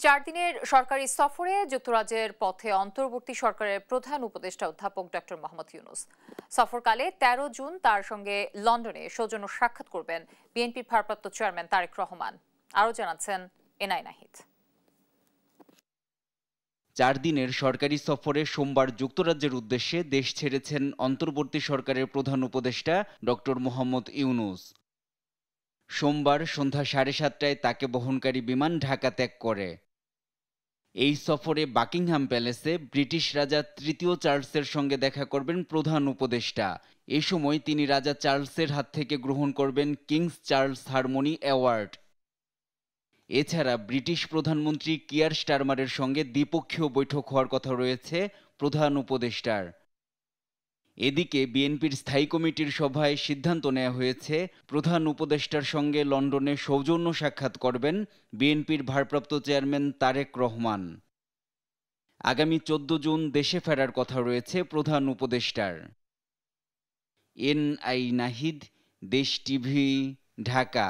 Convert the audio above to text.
4 দিনের সরকারি সফরে যুক্তরাজ্যের পথে অন্তর্বর্তী সরকারের প্রধান উপদেষ্টা অধ্যাপক ডক্টর মোহাম্মদ ইউনূস। সফরকালে 13 জুন তার সঙ্গে লন্ডনে সৌজন্য সাক্ষাৎ করবেন বিএনপির ভারপ্রাপ্ত চেয়ারম্যান তারেক রহমান। আরও জানাচ্ছেন এনআই নাহিদ। 4 দিনের সরকারি সফরে সোমবার যুক্তরাজ্যের উদ্দেশ্যে দেশ ছেড়েছেন অন্তর্বর্তী সরকারের প্রধান উপদেষ্টা ডক্টর মোহাম্মদ ইউনূস। সোমবার সন্ধ্যা 7:30টায় তাকে বহনকারী বিমান ঢাকা ত্যাগ করে। এই সফরে বাকিংহাম প্যালেসে ব্রিটিশ রাজা তৃতীয় চার্লসের সঙ্গে দেখা করবেন প্রধান উপদেষ্টা। এ সময় তিনি রাজা চার্লসের হাত থেকে গ্রহণ করবেন কিংস চার্লস হারমোনি অ্যাওয়ার্ড। এছাড়া ব্রিটিশ প্রধানমন্ত্রী কিয়ার স্টারমারের সঙ্গে দ্বিপক্ষীয় বৈঠক হওয়ার কথা রয়েছে প্রধান উপদেষ্টার। এদিকে বিএনপির স্থায়ী কমিটির সভায় সিদ্ধান্ত নেওয়া হয়েছে প্রধান উপদেষ্টার সঙ্গে লন্ডনে সৌজন্য সাক্ষাৎ করবেন বিএনপির ভারপ্রাপ্ত চেয়ারম্যান তারেক রহমান। আগামী 14 জুন দেশে ফেরার কথা রয়েছে প্রধান উপদেষ্টার। এনআই নাহিদ, দেশ টিভি, ঢাকা।